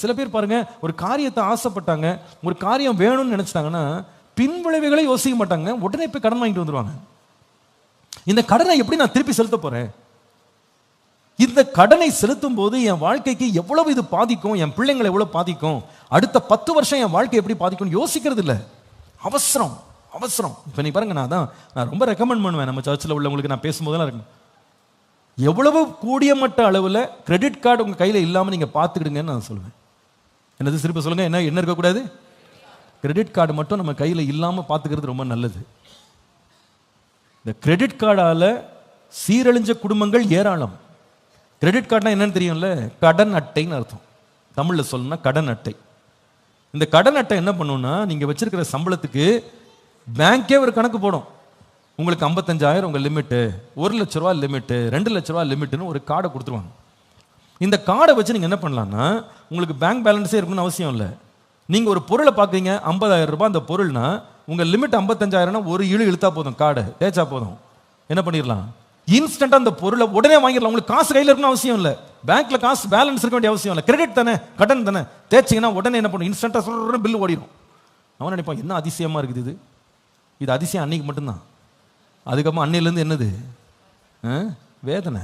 சில பேர் பாருங்க, ஒரு காரியத்தை ஆசைப்பட்டாங்க, ஒரு காரியம் வேணும்னு நினைச்சிட்டாங்கன்னா பின் விளைவுகளை யோசிக்க மாட்டாங்க, உடனே போய் கடன் வாங்கிட்டு வந்துருவாங்க. இந்த கடனை எப்படி நான் திருப்பி செலுத்த போறேன், இந்த கடனை செலுத்தும் போது என் வாழ்க்கைக்கு எவ்வளவு இது பாதிக்கும், என் பிள்ளைங்களை எவ்வளவு பாதிக்கும், அடுத்த 10 வருஷம் என் வாழ்க்கை எப்படி பாதிக்கும் யோசிக்கிறது இல்லை. அவசரம் அவசரம். இப்போ நீ பாருங்க, நான் ரொம்ப ரெக்கமெண்ட் பண்ணுவேன் நம்ம சர்ச்சில் உள்ளவங்களுக்கு, நான் பேசும்போதெல்லாம் இருக்கும், எவ்வளவு கூடிய மட்ட அளவில் கிரெடிட் கார்டு உங்கள் கையில் இல்லாமல் நீங்கள் பார்த்துக்கிடுங்கன்னு நான் சொல்லுவேன். என்னது சிரிப்ப சொல்லுங்க, என்ன இருக்கக்கூடாது, கிரெடிட் கார்டு மட்டும் நம்ம கையில் இல்லாமல் பார்த்துக்கிறது ரொம்ப நல்லது. இந்த கிரெடிட் கார்டால சீரழிஞ்ச குடும்பங்கள் ஏராளம். கிரெடிட் கார்டுனா என்னன்னு தெரியும்ல, கடன் அட்டைன்னு அர்த்தம். தமிழில் சொல்லணும்னா கடன் அட்டை. இந்த கடன் அட்டை என்ன பண்ணுன்னா, நீங்கள் வச்சிருக்கிற சம்பளத்துக்கு பேங்கே ஒரு கணக்கு போடும். உங்களுக்கு 55,000 உங்கள் லிமிட்டு, 1 லட்ச ரூபா லிமிட்டு, 2 லட்ச ரூபா லிமிட்டுன்னு ஒரு கார்டை கொடுத்துருவாங்க. இந்த கார்டை வச்சு நீங்கள் என்ன பண்ணலான்னா, உங்களுக்கு பேங்க் பேலன்ஸே இருக்குன்னு அவசியம் இல்லை. நீங்கள் ஒரு பொருளை பார்க்குறீங்க 50,000 ரூபாய், அந்த பொருள்னா உங்கள் லிமிட் 55,000னா ஒரு இழுத்தா போதும், கார்டை தேய்ச்சா போதும், என்ன பண்ணிடலாம், இன்ஸ்டன்ட்டாக அந்த பொருளை உடனே வாங்கிடலாம். உங்களுக்கு காசு கையில் இருக்கணும் அவசியம் இல்லை, பேங்க்ல காசு பேலன்ஸ் இருக்க வேண்டிய அவசியம் இல்லை. கிரெடிட் தானே, கடன் தானே, தேய்ச்சிங்கன்னா உடனே என்ன பண்ணும், இன்ஸ்டன்ட்டாக சொல்கிற பில் ஓடிடும். அவன் நினைப்பான், என்ன அதிசயமாக இருக்குது இது அதிசயம் அன்னைக்கு மட்டும்தான், அதுக்கப்புறம் அன்னையிலேருந்து என்னது வேதனை.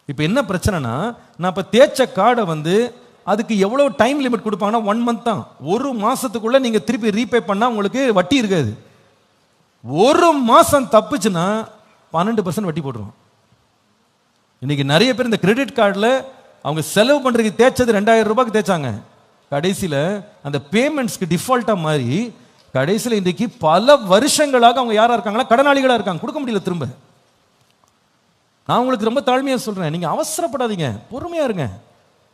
இப்போ என்ன பிரச்சனைனா, நான் இப்போ தேய்ச்ச கார்டை அதுக்கு எவ்வளோ டைம் லிமிட் கொடுப்பாங்கன்னா 1 மந்த் தான். 1 மாசத்துக்குள்ள நீங்க திருப்பி ரீபே பண்ணா உங்களுக்கு வட்டி இருக்காது. 1 மாசம் தப்புச்சுன்னா 12% வட்டி போட்டுருவோம். இன்னைக்கு நிறைய பேர் இந்த கிரெடிட் கார்டில் அவங்க செலவு பண்றதுக்கு தேய்ச்சது 2,000 ரூபாய்க்கு தேய்ச்சாங்க, கடைசியில் அந்த பேமெண்ட்ஸ்க்கு டிஃபால்ட்டா மாறி கடைசியில் இன்றைக்கு பல வருஷங்களாக அவங்க யாரா இருக்காங்களா, கடனாளிகளா இருக்காங்க, கொடுக்க முடியல திரும்ப. நான் உங்களுக்கு ரொம்ப தாழ்மையா சொல்றேன், நீங்க அவசரப்படாதீங்க, பொறுமையா இருங்க.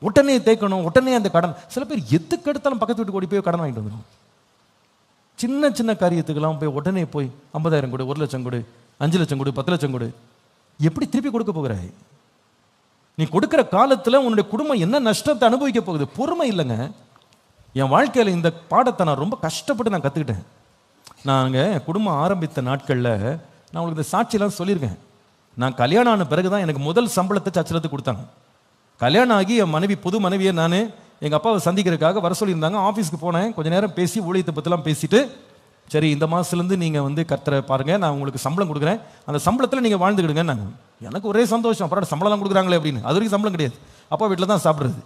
உடனே தேய்க்கணும், உடனே அந்த கடன். சில பேர் எதுக்கு எடுத்தாலும் பக்கத்து வீட்டுக்கு ஓடி போய் கடன் வாங்கிட்டு வந்துடும். சின்ன சின்ன காரியத்துக்கெல்லாம் போய் உடனே போய் 50,000 கொடு, 1 லட்சம் கொடு, 5 லட்சம் கொடு, 10 லட்சம் கொடு. எப்படி திருப்பி கொடுக்க போகிறாய்? நீ கொடுக்கிற காலத்தில் உன்னுடைய குடும்பம் என்ன நஷ்டத்தை அனுபவிக்க போகுது? பொறுமை இல்லைங்க. என் வாழ்க்கையில் இந்த பாடத்தை நான் ரொம்ப கஷ்டப்பட்டு நான் கற்றுக்கிட்டேன். நாங்கள் குடும்பம் ஆரம்பித்த நாட்களில் நான் உங்களுக்கு இந்த சாட்சியெல்லாம் சொல்லியிருக்கேன். நான் கல்யாணம் ஆன பிறகு தான் எனக்கு முதல் சம்பளத்தை சச்சலத்துக்கு கொடுத்தாங்க. கல்யாணம் ஆகி என் மனைவி, புது மனைவியை நான் எங்கள் அப்பாவை சந்திக்கிறதுக்காக வர சொல்லியிருந்தாங்க. ஆஃபீஸ்க்கு போனேன், கொஞ்சம் நேரம் பேசி ஊழியத்தை பற்றிலாம் பேசிட்டு, சரி இந்த மாதத்துலேருந்து நீங்கள் கர்த்தரை பாருங்கள், நான் உங்களுக்கு சம்பளம் கொடுக்குறேன், அந்த சம்பளத்தில் நீங்கள் வாழ்ந்துக்கிடுங்க. நாங்கள் எனக்கு ஒரே சந்தோஷம், அப்புறம் சம்பளம்லாம் கொடுக்குறாங்களே அப்படின்னு. அது வரைக்கும் சம்பளம் கிடையாது, அப்பா வீட்டில் தான் சாப்பிட்றது.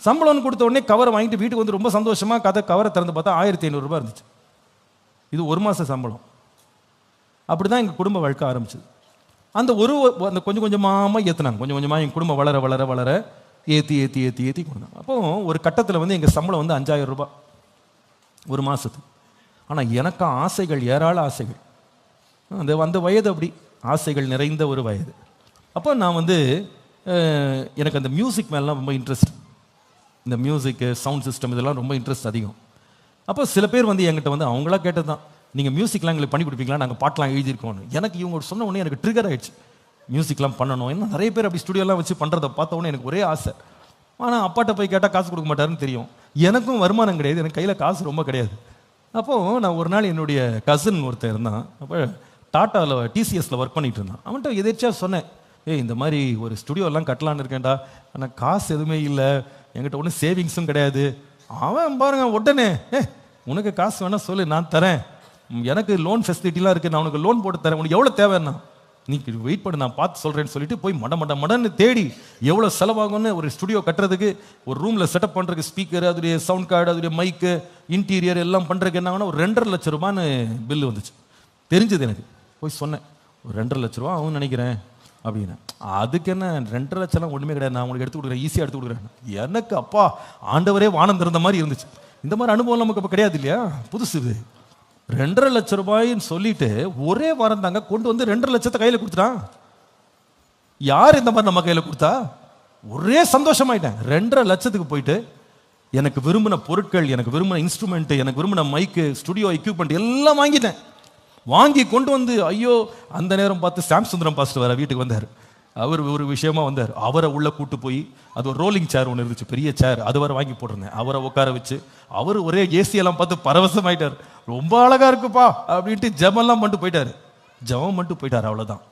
சம்பளம்னு கொடுத்த உடனே கவரை வாங்கிட்டு வீட்டுக்கு ரொம்ப சந்தோஷமாக கவரை திறந்து பார்த்தா 1,500 ரூபாய் இருந்துச்சு. இது 1 மாத சம்பளம். அப்படி தான் எங்கள் குடும்ப வாழ்க்கை ஆரம்பிச்சது. அந்த அந்த கொஞ்சம் கொஞ்சமாக ஏற்றுனாங்க, கொஞ்சம் கொஞ்சமாக எங்கள் குடும்பம் வளர வளர வளர ஏற்றி கொடுத்தாங்க. அப்போ ஒரு கட்டத்தில் எங்கள் சம்பளம் 5,000 ரூபாய் ஒரு மாதத்துக்கு. ஆனால் எனக்கு ஆசைகள், ஏராள ஆசைகள். அந்த வயது அப்படி ஆசைகள் நிறைந்த ஒரு வயது. அப்போ நான் எனக்கு அந்த மியூசிக் மேலாம் ரொம்ப இன்ட்ரெஸ்ட். இந்த மியூசிக்கு, சவுண்ட் சிஸ்டம் இதெல்லாம் ரொம்ப இன்ட்ரெஸ்ட் அதிகம். அப்போ சில பேர் என்கிட்ட அவங்களா கேட்டது தான், நீங்கள் மியூசிக்லாம் எங்களுக்கு பண்ணி கொடுப்பீங்களா, நாங்கள் பாட்டெலாம் எழுதியிருக்கோன்னு. எனக்கு இவங்க சொன்ன உடனே எனக்கு ட்ரிகர் ஆகிடுச்சு, மியூசிக்லாம் பண்ணணும். ஏன்னா நிறைய பேர் அப்படி ஸ்டுடியோலாம் வச்சு பண்ணுறதை பார்த்த உடனே எனக்கு ஒரே ஆசை. ஆனால் அப்பாட்ட போய் கேட்டால் காசு கொடுக்க மாட்டாருன்னு தெரியும். எனக்கும் வருமானம் கிடையாது, எனக்கு கையில் காசு ரொம்ப கிடையாது. அப்போது நான் ஒரு நாள் என்னுடைய கசின் ஒருத்தர் இருந்தான், அப்போ டாட்டாவில் டிசிஎஸில் ஒர்க் பண்ணிகிட்டு இருந்தான். அவன்கிட்ட எதிர்ச்சியாக சொன்னேன், இந்த மாதிரி ஒரு ஸ்டுடியோலாம் கட்டலான்னு இருக்கேன்டா, ஆனால் காசு எதுவுமே இல்லை, என்கிட்ட ஒன்றும் சேவிங்ஸும் கிடையாது. அவன் பாருங்க உடனே, உனக்கு காசு வேணா சொல்லு, நான் தரேன், எனக்கு லோன் ஃபெசிலிட்டிலாம் இருக்குது, நான் உனக்கு லோன் போட்டு தரேன், உனக்கு எவ்வளோ தேவைன்னா நீ வெயிட் பண்ணு, நான் பார்த்து சொல்கிறேன்னு சொல்லிட்டு போய் மடன்னு தேடி எவ்வளோ செலவாகும்னு ஒரு ஸ்டுடியோ கட்டுறதுக்கு, ஒரு ரூமில் செட்டப் பண்ணுறதுக்கு ஸ்பீக்கர், அதோடைய சவுண்ட் கார்டு, அதோடைய மைக்கு, இன்டீரியர் எல்லாம் பண்ணுறதுக்கு என்னாங்கன்னா ஒரு 2.5 லட்ச ரூபான்னு பில்லு வந்துச்சு. தெரிஞ்சது எனக்கு. போய் சொன்னேன், ஒரு 2.5 லட்ச ரூபா ஆகும் நினைக்கிறேன் அப்படின்னு. அதுக்கு என்ன 2.5 லட்சம்லாம் ஒன்றுமே கிடையாது, நான் உங்களுக்கு எடுத்து கொடுக்குறேன், ஈஸியாக எடுத்து கொடுக்குறேன். எனக்கு அப்பா ஆண்டவரே வானம் திறந்த மாதிரி இருந்துச்சு. இந்த மாதிரி அனுபவம் நமக்கு அப்போ கிடையாது இல்லையா, புதுசு இது. 2.5 லட்ச ரூபாயின்னு சொல்லிட்டு ஒரே வாரம் தாங்க கொண்டு 2.5 லட்சத்தை கையில் கொடுத்துட்டான். யார் இந்த மாதிரி நம்ம கையில் கொடுத்தா? ஒரே சந்தோஷமாயிட்டேன். 2.5 லட்சத்துக்கு போயிட்டு எனக்கு விரும்பின பொருட்கள், எனக்கு விரும்பின இன்ஸ்ட்ருமெண்ட், எனக்கு விரும்பின மைக்கு, ஸ்டுடியோ எக்யூப்மெண்ட் எல்லாம் வாங்கிட்டேன். வாங்கி கொண்டு ஐயோ, அந்த நேரம் பார்த்து சாம் சுந்தரம் பாஸ்டர் வர வீட்டுக்கு வந்தார். அவர் ஒரு விஷயமா வந்தார். அவரை உள்ள கூட்டு போய், அது ஒரு ரோலிங் சேர் ஒன்று இருந்துச்சு, பெரிய சேர், அது வரை வாங்கி போட்டிருந்தேன். அவரை உட்கார வச்சு அவர் ஒரே ஏசியெல்லாம் பார்த்து பரவசமாயிட்டார். ரொம்ப அழகா இருக்குப்பா அப்படின்ட்டு ஜெபம்லாம் பண்ணிட்டு போயிட்டாரு. ஜெபம் பண்ணிட்டு போயிட்டார், அவ்வளோதான்.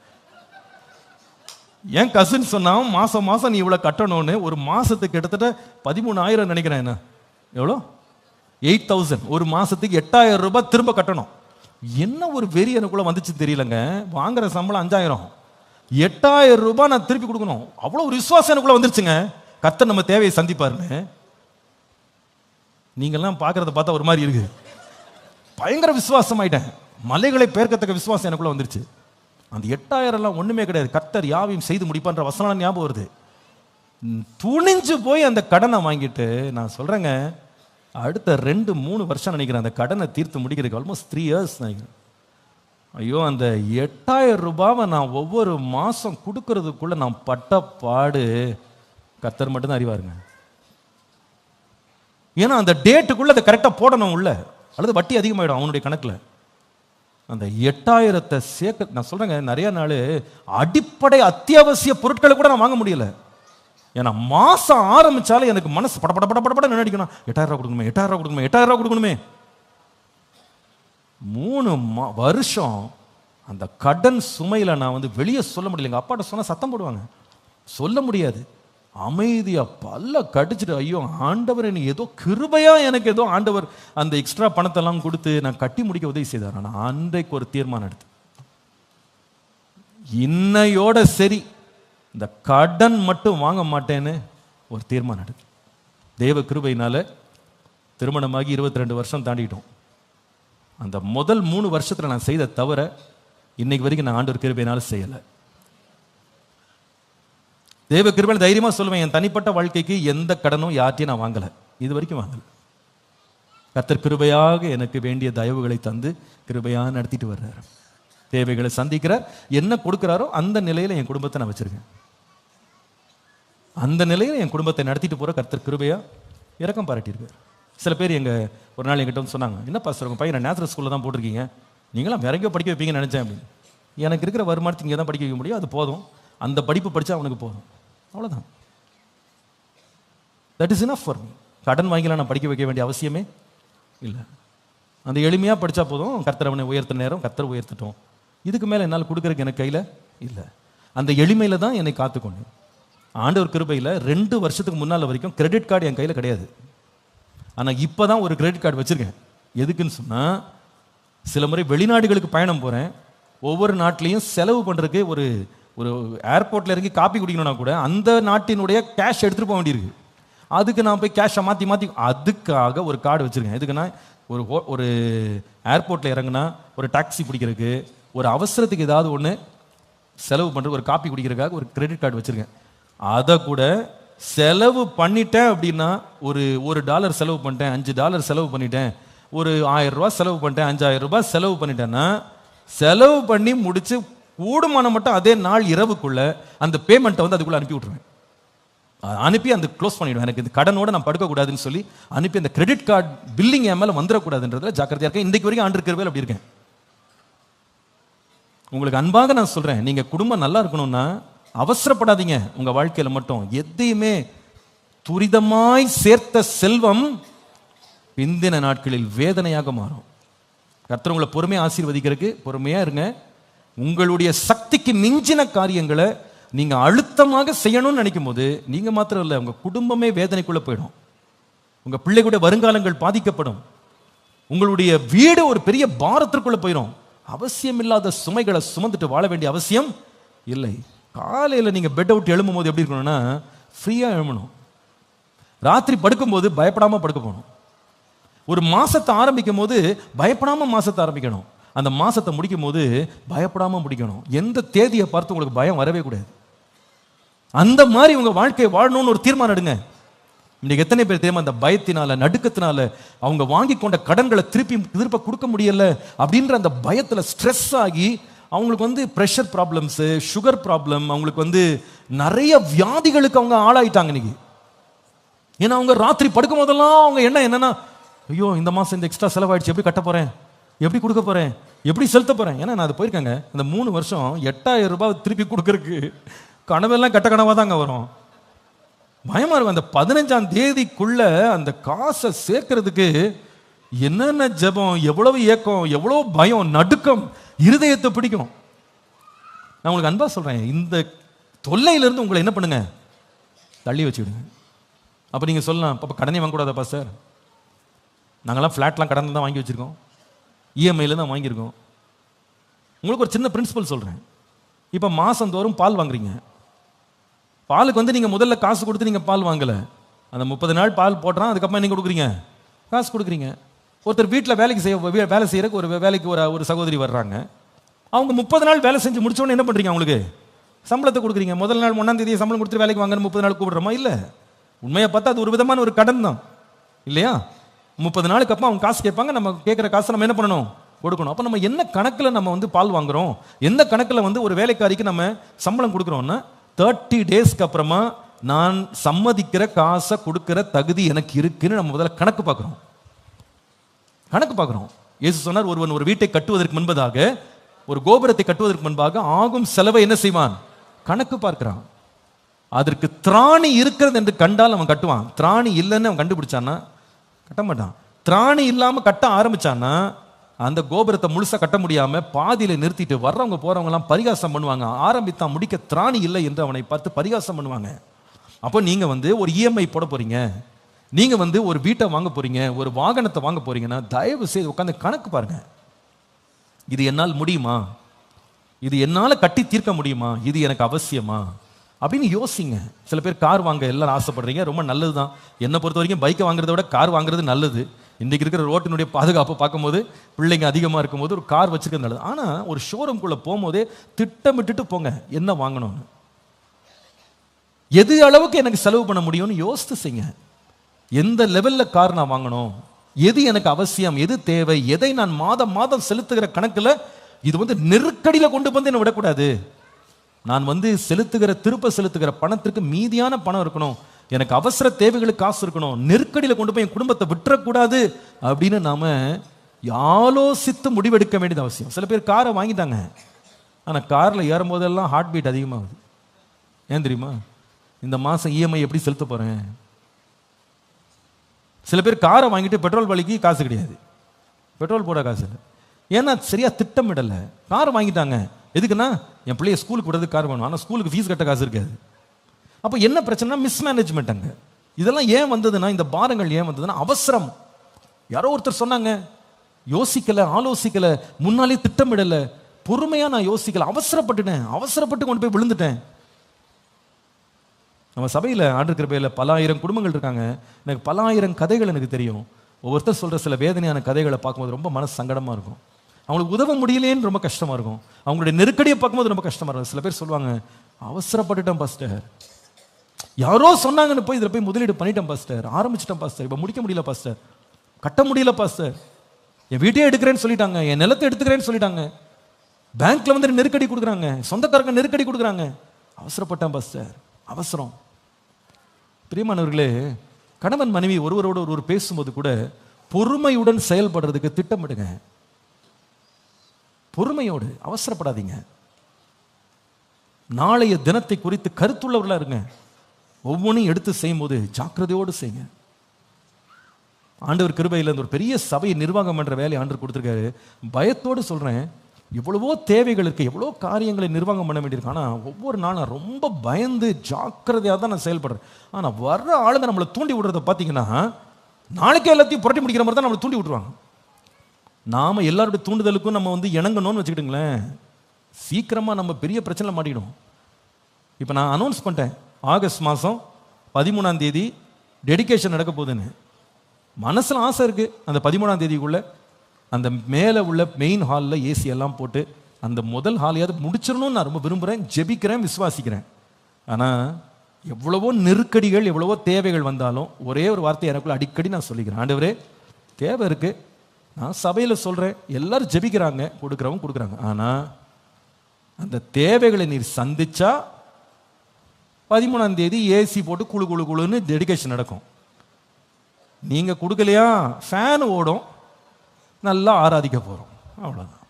என் கசின் சொன்னா மாசம் மாசம் நீ இவ்வளவு கட்டணும்னு. ஒரு மாசத்துக்கு கிட்டத்தட்ட 13,000 நினைக்கிறேன். என்ன எவ்வளோ? 8,000. ஒரு மாசத்துக்கு 8,000 ரூபாய் திரும்ப கட்டணும். என்ன ஒரு வெறி எனக்குள்ள வந்துச்சு தெரியலங்க. வாங்குற சம்பளம் 5,000, 8,000 ரூபாய் நான் திருப்பி கொடுக்கணும். அவ்வளவு ஒரு விசுவாசம் எனக்குள்ள வந்துருச்சுங்க. கர்த்தர் நம்ம தேவையை சந்திப்பாருன்னு. நீங்கெல்லாம் பார்க்கறத பார்த்தா ஒரு மாதிரி இருக்கு. பயங்கர விசுவாசம் ஆயிட்டேன். மலைகளை பெயர்க்கத்தக்க விசுவாசம் எனக்குள்ள வந்துருச்சு. அந்த 8,000 எல்லாம் ஒண்ணுமே கிடையாது. கர்த்தர் யாவையும் செய்து முடிப்பான்ற வசனம் ஞாபகம் வருது. துணிஞ்சு போய் அந்த கடனை வாங்கிட்டு, நான் சொல்றேங்க, அடுத்த 2-3 வருஷம் நினைக்கிறேன் அந்த கடனை தீர்த்து முடிக்கிறதுக்கு. ஆல்மோஸ்ட் 3 இயர்ஸ் நினைக்கிறேன். ஐயோ, அந்த 8,000 ரூபாவை நான் ஒவ்வொரு மாசம் கொடுக்கறதுக்குள்ள நான் பட்ட பாடு கர்த்தர் மட்டும்தான் அறிவாருங்க. ஏன்னா அந்த டேட்டுக்குள்ள அதை கரெக்டாக போடணும் உள்ள, அல்லது வட்டி அதிகமாயிடும் அவனுடைய கணக்கில். அந்த 8,000 சேர்க்க நான் சொல்றேங்க, நிறைய நாள் அடிப்படை அத்தியாவசிய பொருட்களை கூட நான் வாங்க முடியல. ஏன்னா மாசம் ஆரம்பிச்சாலே எனக்கு மனசு பட பட பட பட நினைக்கணும். 8,000 ரூபாய் கொடுக்கணுமே, 8,000 ரூபாய் கொடுக்கணுமே, 8,000 ரூபாய் கொடுக்கணுமே. 3 வருஷம் அந்த கடன் சுமையில நான் வந்து வெளியே சொல்ல முடியல. எங்க அப்பாட்ட சொன்னா சத்தம் போடுவாங்க, சொல்ல முடியாது. அமைதியா பல்ல கடிச்சிட்டு, ஐயோ ஆண்டவர் நீ ஏதோ கிருபையா எனக்கு ஏதோ ஆண்டவர் அந்த எக்ஸ்ட்ரா பணத்தை எல்லாம் கொடுத்து நான் கட்டி முடிக்க உதவி செய்தார். நான் அன்றைக்கு ஒரு தீர்மானம் எடுத்து, இன்னையோட சரி இந்த கடன் மட்டும் வாங்க மாட்டேன்னு ஒரு தீர்மானம் எடுத்து, தேவ கிருபையினால திருமணமாகி 22 வருஷம் தாண்டிட்டோம். அந்த முதல் 3 வருஷத்துல நான் செய்த தவிர இன்னைக்கு வரைக்கும் நான் ஆண்டவர் கிருபையினால செய்யலை. தேவ கிருபையில தைரியமா சொல்லுவேன், என் தனிப்பட்ட வாழ்க்கைக்கு எந்த கடனும் யார்ட்டையும் நான் வாங்கலை, இது வரைக்கும் வாங்கலை. கர்த்தர் கிருபையாக எனக்கு வேண்டிய தயவுகளை தந்து கிருபையாக நடத்திட்டு வர்றாரு. தேவைகளை சந்திக்கிறார். என்ன கொடுக்கிறாரோ அந்த நிலையில என் குடும்பத்தை நான் வச்சிருக்கேன். அந்த நிலையில என் குடும்பத்தை நடத்திட்டு போற கர்த்தர் கிருபையா இரக்கம் பாராட்டியிருக்கார். சில பேர் ஒரு நாள் என்கிட்ட வந்து சொன்னாங்க, என்ன பாஸ்டர் உங்க பையனை நேச்சுரல் ஸ்கூல்ல தான் போட்டிருக்கீங்க, நீங்களாம் வேற எங்கேயோ படிக்க வைப்பீங்கன்னு நினைச்சேன் அப்படின்னு. எனக்கு இருக்கிற வருமானத்துக்கு இங்கே தான் படிக்க வைக்க முடியும், அது போதும். அந்த படிப்பு படிச்சா அவனுக்கு போதும், அவ்வளவுதான். That is enough for me. கடன் வாங்கிலாம் நான் படிக்க வைக்க வேண்டிய அவசியமே இல்லை. அந்த எளிமையாக படித்தா போதும். கர்த்தர் அவனை உயர்த்த நேரம் கர்த்தர் உயர்த்திட்டோம். இதுக்கு மேலே என்னால் கொடுக்கறதுக்கு எனக்கு கையில் இல்லை. அந்த எளிமையில தான் என்னை காத்துக்கொண்டு ஆண்டவர் கிருபையில் 2 வருஷத்துக்கு முன்னால் வரைக்கும் கிரெடிட் கார்டு என் கையில் கிடையாது. ஆனால் இப்போ தான் ஒரு கிரெடிட் கார்டு வச்சுருக்கேன். எதுக்குன்னு சொன்னால், சில முறை வெளிநாடுகளுக்கு பயணம் போகிறேன். ஒவ்வொரு நாட்டிலையும் செலவு பண்ணுறதுக்கு ஒரு ஏர்போர்ட்டில் இறங்கி காப்பி குடிக்கணும்னா கூட அந்த நாட்டினுடைய கேஷ் எடுத்துகிட்டு போக வேண்டியிருக்கு. அதுக்கு நான் போய் கேஷை மாற்றி அதுக்காக ஒரு கார்டு வச்சுருக்கேன். எதுக்குன்னா, ஒரு ஏர்போர்ட்டில் இறங்குனா ஒரு டாக்ஸி பிடிக்கிறதுக்கு, ஒரு அவசரத்துக்கு ஏதாவது ஒன்று செலவு பண்ணுறது, ஒரு காப்பி குடிக்கிறதுக்காக ஒரு கிரெடிட் கார்டு வச்சுருக்கேன். அதை கூட செலவு பண்ணிட்டேன் அப்படின்னா, ஒரு $1 செலவு பண்ணிட்டேன், $5 செலவு பண்ணிட்டேன், ஒரு 1,000 ரூபாய் செலவு பண்ணிட்டேன், 5,000 ரூபாய் செலவு பண்ணிட்டேன்னா, செலவு பண்ணி முடிச்சு கூடுமான மட்டும் அதே நாள் இரவுக்குள்ள அந்த பேமெண்ட்டை வந்து அதுக்குள்ள அனுப்பி விட்டுருவேன். அனுப்பி அந்த க்ளோஸ் பண்ணிவிடுவேன். எனக்கு இந்த கடனோட நான் படுக்கக்கூடாதுன்னு சொல்லி அனுப்பி அந்த கிரெடிட் கார்டு பில்லிங் என் மேலே வந்துடக்கூடாதுன்றதுல ஜாக்கிரதையா இருக்கேன். இன்றைக்கு வரைக்கும் ஆண்டு இருக்கிறவே அப்படி இருக்கேன். உங்களுக்கு அன்பாக நான் சொல்றேன், நீங்க குடும்பம் நல்லா இருக்கணும்னா அவசரப்படாதீங்க. உங்க வாழ்க்கையில மட்டும் எதையுமே துரிதமாய் சேர்த்த செல்வம் பிந்தின நாட்களில் வேதனையாக மாறும். கர்த்தர் உங்களை பொறுமையா ஆசீர்வதிக்கிறதுக்கு பொறுமையா இருங்க. உங்களுடைய சக்திக்கு மிஞ்சின காரியங்களை நீங்க அழுத்தமாக செய்யணும்னு நினைக்கும் போது நீங்க மாத்திரம் இல்லை, உங்க குடும்பமே வேதனைக்குள்ள போயிடும். உங்க பிள்ளைகளுடைய வருங்காலங்கள் பாதிக்கப்படும். உங்களுடைய வீடு ஒரு பெரிய பாரத்திற்குள்ள போயிடும். அவசியம் இல்லாத சுமைகளை சுமந்துட்டு வாழ வேண்டிய அவசியம் இல்லை. காலையில் நீங்க பெட் அவுட் எழும்பும் போது எப்படி இருக்கணும்னா, ஃப்ரீயா எழும்பணும். ராத்திரி படுக்கும் போது பயப்படாம படுக்க போகணும். ஒரு மாசத்தை ஆரம்பிக்கும் போது பயப்படாம மாசத்தை ஆரம்பிக்கணும். அந்த மாசத்தை முடிக்கும் போது பயப்படாம முடிக்கணும். எந்த தேதியை பார்த்து உங்களுக்கு பயம் வரவே கூடாது. அந்த மாதிரி உங்க வாழ்க்கையை வாழணும்னு ஒரு தீர்மானம் எடுங்க. இன்னைக்கு எத்தனை பேர் தெரியுமா, அந்த பயத்தினால நடுக்கத்தினால அவங்க வாங்கி கொண்ட கடன்களை திருப்ப கொடுக்க முடியல அப்படின்ற அந்த பயத்துல ஸ்ட்ரெஸ் ஆகி அவங்களுக்கு வந்து பிரஷர் ப்ராப்ளம்ஸ், சுகர் ப்ராப்ளம், அவங்களுக்கு வந்து நிறைய வியாதிகளுக்கு அவங்க ஆளாயிட்டாங்க இன்னைக்கு. ஏன்னா அவங்க ராத்திரி படுக்கும் போதெல்லாம் அவங்க என்னன்னா, ஐயோ இந்த மாசம் இந்த எக்ஸ்ட்ரா செலவாயிடுச்சு, எப்படி கட்ட போறேன், எப்படி கொடுக்க போறேன், எப்படி செலுத்த போறேன். ஏன்னா நான் அது போயிருக்கேங்க. இந்த 3 வருஷம் 8,000 ரூபாய் திருப்பி கொடுக்கறதுக்கு கனவெல்லாம் கட்ட கனவா தாங்க வரும். பயமா இருக்கும். அந்த 15ஆம் தேதிக்குள்ள அந்த காசை சேர்க்கறதுக்கு என்னென்ன ஜெபம், எவ்வளவு ஏக்கம், எவ்வளவு பயம், நடுக்கம், இருதயத்தை பிடிக்கும். நான் உங்களுக்கு அன்பா சொல்றேன், இந்த தொல்லையிலிருந்து உங்களை என்ன பண்ணுங்க, தள்ளி வச்சுடுங்க. அப்போ நீங்கள் சொல்லலாம், அப்போ கடனே வாங்கக்கூடாதா சார்? நாங்கள்லாம் ஃப்ளாட்லாம் கடன் தான் வாங்கி வச்சுருக்கோம், இஎம்ஐயில் தான் வாங்கியிருக்கோம். உங்களுக்கு ஒரு சின்ன பிரின்சிபல் சொல்கிறேன். இப்போ மாதந்தோறும் பால் வாங்குறீங்க. பாலுக்கு வந்து நீங்கள் முதல்ல காசு கொடுத்து நீங்கள் பால் வாங்கலை. அந்த 30 நாள் பால் போடுறான், அதுக்கப்புறமா நீங்கள் கொடுக்குறீங்க, காசு கொடுக்குறீங்க. ஒருத்தர் வீட்டில் வேலை செய்கிறக்கு ஒரு வேலைக்கு ஒரு சகோதரி வர்றாங்க. அவங்க 30 நாள் வேலை செஞ்சு முடிச்சோன்னு என்ன பண்ணுறீங்க? அவங்களுக்கு சம்பளத்தை கொடுக்குறீங்க. முதல் நாள் 1ஆம் தேதி சம்பளம் கொடுத்துட்டு வேலைக்கு வாங்கன்னு 30 நாள் கூப்பிடுறோமா? இல்லை. உண்மையை பார்த்தா அது ஒரு விதமான ஒரு கடன் தான் இல்லையா? 30 நாளுக்கு அப்புறம் அவங்க காசு கேட்பாங்க, நம்ம கேட்குற காசை நம்ம என்ன பண்ணணும்? கொடுக்கணும். அப்போ நம்ம என்ன கணக்கில் நம்ம வந்து பால் வாங்குறோம், எந்த கணக்கில் வந்து ஒரு வேலைக்காரிக்கு நம்ம சம்பளம் கொடுக்குறோம்னா 30 டேஸ்க்கு அப்புறமா நான் சம்மதிக்கிற காசை கொடுக்கிற தகுதி எனக்கு இருக்குன்னு நம்ம முதல்ல கணக்கு பார்க்குறோம். இயேசு சொன்னார், ஒருவன் ஒரு வீட்டை கட்டுவதற்கு முன்பதாக, ஒரு கோபுரத்தை கட்டுவதற்கு முன்பாக ஆகும் செலவை என்ன செய்வான்? கணக்கு பார்க்கிறான். அதற்கு திராணி இருக்கிறது என்று கண்டால் அவன் கட்டுவான். திராணி இல்லைன்னு அவன் கண்டுபிடிச்சான்னா கட்ட மாட்டான். திராணி இல்லாமல் கட்ட ஆரம்பிச்சான்னா அந்த கோபுரத்தை முழுசா கட்ட முடியாம பாதியில நிறுத்திட்டு வர்றவங்க போறவங்க எல்லாம் பரிகாசம் பண்ணுவாங்க. ஆரம்பித்தான் முடிக்க திராணி இல்லை என்று அவனை பார்த்து பரிகாசம் பண்ணுவாங்க. அப்போ நீங்க வந்து ஒரு இஎம்ஐ போட போறீங்க, நீங்க வந்து ஒரு வீட்டை வாங்க போறீங்க, ஒரு வாகனத்தை வாங்க போறீங்கன்னா தயவு செய்து உட்காந்து கணக்கு பாருங்க. இது என்னால் முடியுமா? இது என்னால் கட்டி தீர்க்க முடியுமா? இது எனக்கு அவசியமா அப்படின்னு யோசிங்க. சில பேர் கார் வாங்க எல்லாரும் ஆசைப்படுறீங்க, ரொம்ப நல்லது தான். என்னை பொறுத்த வரைக்கும் பைக்கை வாங்குறத விட கார் வாங்குறது நல்லது. இன்றைக்கி இருக்கிற ரோட்டினுடைய பாதுகாப்பை பார்க்கும்போது, பிள்ளைங்க அதிகமாக இருக்கும்போது ஒரு கார் வச்சுக்கிறது நல்லது. ஆனால் ஒரு ஷோரூம்குள்ளே போகும்போதே திட்டமிட்டுட்டு போங்க, என்ன வாங்கணும்னு, எது அளவுக்கு எனக்கு செலவு பண்ண முடியும்னு யோசித்து செய்யுங்க. எந்த லெவலில் கார் நான் வாங்கணும், எது எனக்கு அவசியம், எது தேவை, எதை நான் மாதம் மாதம் செலுத்துகிற கணக்கில் இது வந்து நெருக்கடியில் கொண்டு வந்து என்ன விடக்கூடாது. நான் வந்து திருப்ப செலுத்துகிற பணத்திற்கு மீதியான பணம் இருக்கணும், எனக்கு அவசர தேவைகளுக்கு காசு இருக்கணும், நெருக்கடியில் கொண்டு போய் என் குடும்பத்தை விட்டுறக்கூடாது அப்படின்னு நாம ஆலோசித்து முடிவெடுக்க வேண்டியது அவசியம். சில பேர் காரை வாங்கிட்டாங்க, ஆனால் காரில் ஏறும் போதெல்லாம் ஹார்ட் பீட் அதிகமாகுது. ஏன் தெரியுமா? இந்த மாதம் இஎம்ஐ எப்படி செலுத்த போகிறேன். சில பேர் காரை வாங்கிட்டு பெட்ரோல் வலிக்கு காசு கிடையாது, பெட்ரோல் போட காசு இல்லை. ஏன்னா சரியா திட்டமிடலை. காரை வாங்கிட்டாங்க, எதுக்குன்னா என் பிள்ளைய ஸ்கூலுக்கு விடுறதுக்கு கார் வேணும், ஆனால் ஸ்கூலுக்கு ஃபீஸ் கட்ட காசு இருக்காது. அப்போ என்ன பிரச்சனை? மிஸ்மேனேஜ்மெண்ட். அங்கே இதெல்லாம் ஏன் வந்ததுன்னா, இந்த பாரங்கள் ஏன் வந்ததுன்னா அவசரம். யாரோ ஒருத்தர் சொன்னாங்க, யோசிக்கல, ஆலோசிக்கல, முன்னாலே திட்டமிடல, பொறுமையா நான் யோசிக்கல, அவசரப்பட்டு கொண்டு போய் விழுந்துட்டேன். நம்ம சபையில் ஆண்டிருக்கிற பேரில் பல ஆயிரம் குடும்பங்கள் இருக்காங்க. எனக்கு பல ஆயிரம் கதைகள் எனக்கு தெரியும். ஒவ்வொருத்தர் சொல்கிற சில வேதனையான கதைகளை பார்க்கும்போது ரொம்ப மனசு சங்கடமாக இருக்கும். அவங்களுக்கு உதவ முடியலேன்னு ரொம்ப கஷ்டமாக இருக்கும். அவங்களுடைய நெருக்கடியை பார்க்கும்போது ரொம்ப கஷ்டமாக இருக்கும். சில பேர் சொல்லுவாங்க, அவசரப்பட்டுட்டேன் பாஸ்டர், யாரோ சொன்னாங்கன்னு போய் இதில் போய் முதலீடு பண்ணிட்டேன் பாஸ்டர், ஆரம்பிச்சிட்டேன் பாஸ்டர், இப்போ முடிக்க முடியல பாஸ்டர், கட்ட முடியல பாஸ்டர், என் வீட்டையே எடுக்கிறேன்னு சொல்லிட்டாங்க, என் நிலத்தை எடுத்துக்கிறேன்னு சொல்லிட்டாங்க, பேங்க்ல வந்து நெருக்கடி கொடுக்குறாங்க, சொந்தக்காரங்க நெருக்கடி கொடுக்குறாங்க, அவசரப்பட்டேன் பாஸ்டர். அவசரம். பிரியமானவர்களே, கணவன் மனைவி ஒருவரோடு ஒருவர் பேசும்போது கூட பொறுமையுடன் செயல்படுறதுக்கு திட்டமிடுங்க. பொறுமையோடு, அவசரப்படாதீங்க. நாளைய தினத்தை குறித்து கருத்துள்ளவர்களா இருங்க. ஒவ்வொன்றையும் எடுத்து செய்யும் போது ஜாக்கிரதையோடு செய்யுங்க. ஆண்டவர் கிருபையில் ஒரு பெரிய சபையை நிர்வாகம் பண்ற வேலையை ஆண்டவர் கொடுத்துருக்காரு. பயத்தோடு சொல்றேன், எவ்வளவோ தேவைகள் இருக்கு, எவ்வளோ காரியங்களை நிர்வாகம் பண்ண வேண்டியிருக்கு. ஆனால் ஒவ்வொரு நாளும் நான் ரொம்ப பயந்து ஜாக்கிரதையாக தான் நான் செயல்படுறேன். ஆனால் வர்ற ஆளுங்க நம்மளை தூண்டி விடுறத பார்த்தீங்கன்னா, நாளைக்கே எல்லாத்தையும் புரட்டி முடிக்கிற மாதிரி தான் நம்மளை தூண்டி விட்டுருவாங்க. நாம் எல்லாருடைய தூண்டுதலுக்கும் நம்ம வந்து இணங்கணும்னு வச்சுக்கிட்டுங்களேன், சீக்கிரமாக நம்ம பெரிய பிரச்சனை மாட்டிடும். இப்போ நான் அனௌன்ஸ் பண்ணிட்டேன், ஆகஸ்ட் மாதம் 13ஆம் தேதி டெடிகேஷன் நடக்க போகுதுன்னு. மனசில் ஆசை இருக்குது, அந்த 13ஆம் தேதிக்குள்ளே அந்த மேலே உள்ள மெயின் ஹாலில் ஏசி எல்லாம் போட்டு அந்த முதல் ஹாலையாவது முடிச்சிடணும்னு நான் ரொம்ப விரும்புகிறேன், ஜெபிக்கிறேன், விசுவாசிக்கிறேன். ஆனால் எவ்வளவோ நெருக்கடிகள், எவ்வளவோ தேவைகள் வந்தாலும் ஒரே ஒரு வார்த்தை எனக்குள்ள அடிக்கடி நான் சொல்லிக்கிறேன், ஆண்டவரே தேவை இருக்குது, நான் சபையில் சொல்கிறேன், எல்லாரும் ஜெபிக்கிறாங்க, கொடுக்குறாங்க, ஆனால் அந்த தேவைகளை நீர் சந்திச்சா 13ஆம் தேதி ஏசி போட்டு குழுன்னு டெடிகேஷன் நடக்கும். நீங்கள் கொடுக்கலையா ஃபேன் ஓடும், நல்லா ஆராதிக்க போகிறோம், அவ்வளோதான்.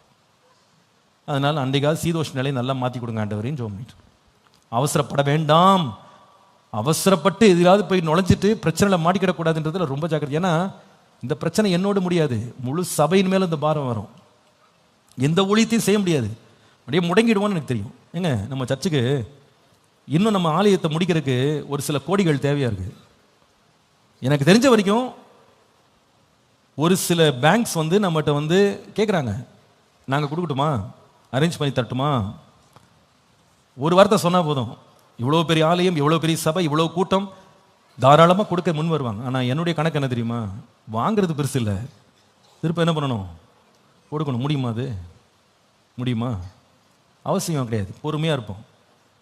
அதனால் அன்றைக்காவது சீதோஷ நிலையை நல்லா மாற்றி கொடுங்க ஆண்டவரையும் ஜோமிட்டு. அவசரப்பட வேண்டாம். அவசரப்பட்டு எதிராவது போய் நுழைஞ்சிட்டு பிரச்சனையில் மாட்டிக்கிடக்கூடாதுன்றதுல ரொம்ப ஜாக்கிரதை. ஏன்னா இந்த பிரச்சனை என்னோடு முடியாது, முழு சபையின் மேலே இந்த பாரம் வரும். எந்த ஊழியத்தையும் செய்ய முடியாது, அப்படியே முடங்கிடுவோன்னு எனக்கு தெரியும். ஏங்க நம்ம சர்ச்சுக்கு இன்னும் நம்ம ஆலயத்தை முடிக்கிறதுக்கு ஒரு சில கோடிகள் தேவையா இருக்கு. எனக்கு தெரிஞ்ச வரைக்கும் ஒரு சில பேங்க்ஸ் வந்து நம்மகிட்ட வந்து கேட்குறாங்க, நாங்கள் கொடுக்கட்டுமா, அரேஞ்ச் பண்ணி தரட்டுமா. ஒரு வார்த்தை சொன்னால் போதும், இவ்வளோ பெரிய ஆலயம், இவ்வளோ பெரிய சபை, இவ்வளோ கூட்டம், தாராளமாக கொடுக்க முன் வருவாங்க. ஆனால் என்னுடைய கணக்கு என்ன தெரியுமா, வாங்குறது பெருசு இல்லை, திருப்ப என்ன பண்ணணும், கொடுக்கணும். முடியுமா? அது முடியுமா? அவசியம் கிடையாது. பொறுமையாக இருப்போம்.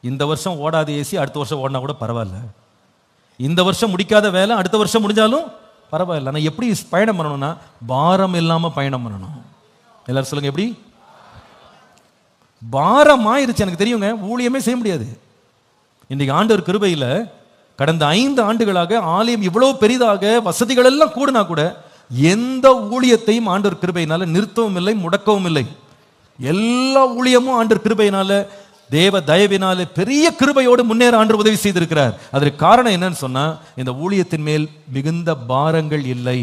இந்த வருஷம் ஓடாத ஏசி அடுத்த வருஷம் ஓடினா கூட பரவாயில்ல. இந்த வருஷம் முடிக்காத வேலை அடுத்த வருஷம் முடிஞ்சாலும் பரவாயில்ல. ஆனால் எப்படி பயணம் பண்ணணும்னா பாரம் இல்லாமல் பயணம் பண்ணணும். எல்லாரும் சொல்லுங்க, எப்படி? பாரம் ஆயிருச்சு. எனக்கு தெரியுங்க, ஊழியமே செய்ய முடியாது. இன்னைக்கு ஆண்டவர் கிருபையில் கடந்த 5 ஆண்டுகளாக ஆலயம் இவ்வளவு பெரிதாக வசதிகள் எல்லாம் கூடுனா கூட எந்த ஊழியத்தையும் ஆண்டவர் கிருபையினால நிறுத்தவும் இல்லை, முடக்கவும் இல்லை. எல்லா ஊழியமும் ஆண்டவர் கிருபையினால, தேவ தயவினால பெரிய கிருபையோடு முன்னேற ஆண்டவர் உதவி செய்திருக்கிறார். அதற்கு காரணம் என்னன்னு சொன்னா, இந்த ஊழியத்தின் மேல் மிகுந்த பாரங்கள் இல்லை.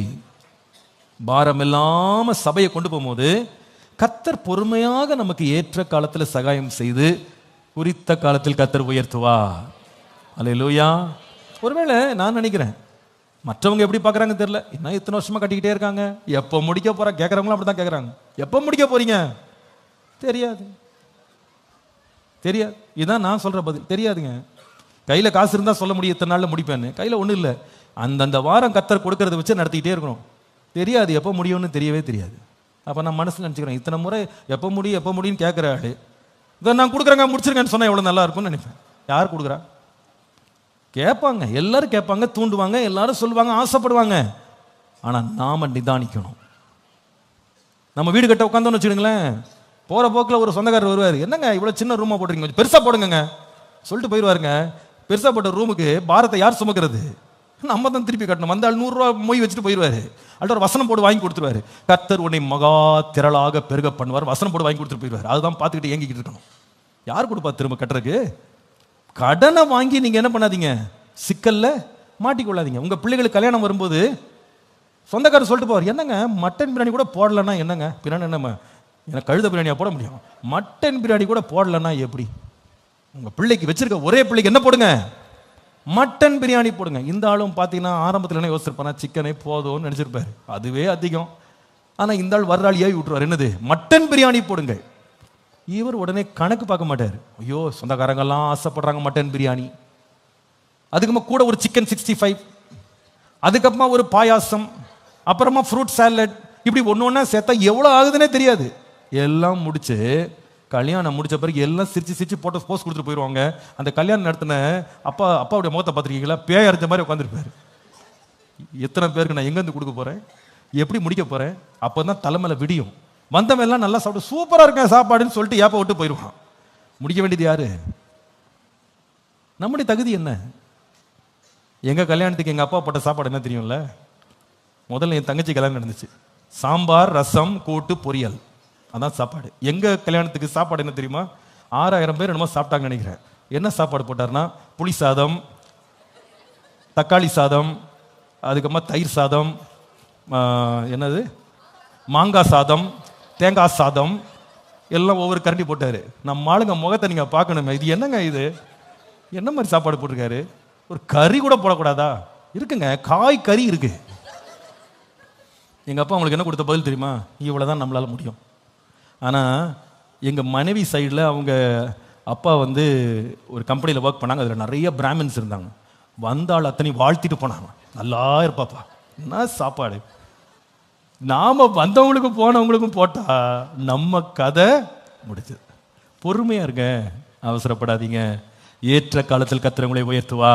பாரம் இல்லாம சபையை கொண்டு போகும்போது கர்த்தர் பொறுமையாக நமக்கு ஏற்ற காலத்தில் சகாயம் செய்து குறித்த காலத்தில் கர்த்தர் உயர்த்துவா. அல்லேலூயா. ஒருவேளை நான் நினைக்கிறேன், மற்றவங்க எப்படி பார்க்குறாங்க தெரியல, இன்னும் இத்தனை வருஷமா கட்டிக்கிட்டே இருக்காங்க, எப்போ முடிக்க போறா, கேட்குறவங்களும் அப்படி தான் கேட்குறாங்க. எப்போ முடிக்க போறீங்க? தெரியாது, தெரியாது. இதுதான் நான் சொல்ற பதில், தெரியாதுங்க. கையில் காசு இருந்தால் சொல்ல முடியும் இத்தனை நாளில் முடிப்பேன்னு. கையில் ஒன்றும் இல்லை, அந்தந்த வாரம் கர்த்தர் கொடுக்கறத வச்சு நடத்திக்கிட்டே இருக்கணும். தெரியாது, எப்போ முடியும்னு தெரியவே தெரியாது. அப்போ நான் மனசில் நினச்சிக்கிறேன், இத்தனை முறை எப்போ முடியும்னு கேட்குற ஆள், இதை நான் கொடுக்குறேங்க முடிச்சிருக்கேன்னு சொன்னால் எவ்வளோ நல்லா இருக்கும்னு நினைப்பேன். யார் கொடுக்குறா? கேட்பாங்க, எல்லாரும் கேட்பாங்க, தூண்டுவாங்க, எல்லாரும் சொல்லுவாங்க, ஆசைப்படுவாங்க. ஆனால் நாம நிதானிக்கணும். நம்ம வீடு கட்ட உட்காந்தோன்னு வச்சுடுங்களேன், போகிற போக்கில் ஒரு சொந்தக்காரர் வருவார், என்னங்க இவ்வளோ சின்ன ரூமாக போட்டுருக்கீங்க, கொஞ்சம் பெருசாக போடுங்க சொல்லிட்டு போயிடுவாருங்க. பெருசாக போட்ட ரூமுக்கு பாரத்தை யார் சுமக்கிறது? நம்ம தான் திருப்பி கட்டணும். வந்தால் 100 ரூபா மொய் வச்சுட்டு போயிடுவாரு. அல்ல ஒரு வசனம் போட்டு வாங்கி கொடுத்துருவாரு, கர்த்தர் உன்னை மகா திரளாக பெருக பண்ணுவார், வசனம் போட்டு வாங்கி கொடுத்துட்டு போயிடுவார். அதுதான் பார்த்துக்கிட்டு ஏங்கிக்கிட்டு இருக்கணும். யார் கொடுப்பா திரும்ப கட்டுறதுக்கு? கடனை வாங்கி நீங்கள் என்ன பண்ணாதீங்க, சிக்கல்ல மாட்டிக்கொள்ளாதீங்க. உங்கள் பிள்ளைகளுக்கு கல்யாணம் வரும்போது சொந்தக்காரர் சொல்லிட்டு போவார், என்னங்க மட்டன் பிரியாணி கூட போடலன்னா என்னங்க, பிரியாணி என்ன எனக்கு கழுத பிரியாணியாக போட முடியும், மட்டன் பிரியாணி கூட போடலன்னா எப்படி? உங்கள் பிள்ளைக்கு வச்சிருக்க ஒரே பிள்ளைக்கு என்ன போடுங்க, மட்டன் பிரியாணி போடுங்க. இந்த ஆளும் பார்த்தீங்கன்னா ஆரம்பத்தில் என்ன யோசிச்சிருப்பானா, சிக்கனே போதும்னு நினச்சிருப்பாரு, அதுவே அதிகம். ஆனால் இந்த ஆள் வர்ற ஆள் ஏவி விட்டுருவார், என்னது மட்டன் பிரியாணி போடுங்க. இவர் உடனே கணக்கு பார்க்க மாட்டார், ஐயோ சொந்தக்காரங்கெல்லாம் ஆசைப்படுறாங்க மட்டன் பிரியாணி, அதுக்கப்புறமா கூட ஒரு சிக்கன் 65, அதுக்கப்புறமா ஒரு பாயாசம், அப்புறமா ஃப்ரூட் சாலட், இப்படி ஒன்று ஒன்றா சேர்த்தா எவ்வளோ ஆகுதுன்னே தெரியாது. எல்லாம் முடிச்சு கல்யாணம் முடிச்ச பிறகு எல்லாம் சிரிச்சு போட்டோ போஸ்ட் கொடுத்துட்டு போயிடுவாங்க. அந்த கல்யாணம் நடத்தின அப்பாவுடைய முகத்தை பார்த்துருக்கீங்களா? பேய் அரைஞ்ச மாதிரி உட்காந்துருப்பாரு. எத்தனை பேருக்கு நான் எங்கேருந்து கொடுக்க போகிறேன், எப்படி முடிக்க போகிறேன்? அப்போ தான் தலைமையில விடியும். வந்தவன் எல்லாம் நல்லா சாப்பிட்டு சூப்பராக இருக்கேன் சாப்பாடுன்னு சொல்லிட்டு ஏப்ப விட்டு போயிடுவான். முடிக்க வேண்டியது யாரு? நம்முடைய தகுதி என்ன? எங்கள் கல்யாணத்துக்கு எங்கள் அப்பா போட்ட சாப்பாடு என்ன தெரியும்ல? முதல்ல என் தங்கச்சி கல்யாணம் நடந்துச்சு, சாம்பார் ரசம் கூட்டு பொரியல், அதான் சாப்பாடு. எங்கள் கல்யாணத்துக்கு சாப்பாடு என்ன தெரியுமா? 6000 பேர் என்னமோ சாப்பிட்டாங்கன்னு நினைக்கிறேன். என்ன சாப்பாடு போட்டார்னா, புளி சாதம், தக்காளி சாதம், அதுக்கப்புறமா தயிர் சாதம், என்னது மாங்காய் சாதம், தேங்காய் சாதம், எல்லாம் ஒவ்வொரு கரண்டி போட்டார். நம்ம ஆளுங்க முகத்தை நீங்கள் பார்க்கணுமே, இது என்னங்க இது, என்ன மாதிரி சாப்பாடு போட்டிருக்காரு? ஒரு கறி கூட போடக்கூடாதா? இருக்குங்க, காய் கறி இருக்கு. எங்கள் அப்பா அவங்களுக்கு என்ன கொடுத்த பதில் தெரியுமா? இவ்வளோதான் நம்மளால முடியும். ஆனால் எங்கள் மனைவி சைடில் அவங்க அப்பா வந்து ஒரு கம்பெனியில் ஒர்க் பண்ணாங்க, அதில் நிறைய பிராமின்ஸ் இருந்தாங்க. வந்தால் அத்தனை வாழ்த்திட்டு போனாங்க, நல்லா இருப்பாப்பா, என்ன சாப்பாடு. நாம் வந்தவங்களுக்கும் போனவங்களுக்கும் போட்டால் நம்ம கதை முடிச்சது. பொறுமையாக இருங்க, அவசரப்படாதீங்க. ஏற்ற காலத்தில் கர்த்தர் உங்களை உயர்த்துவா.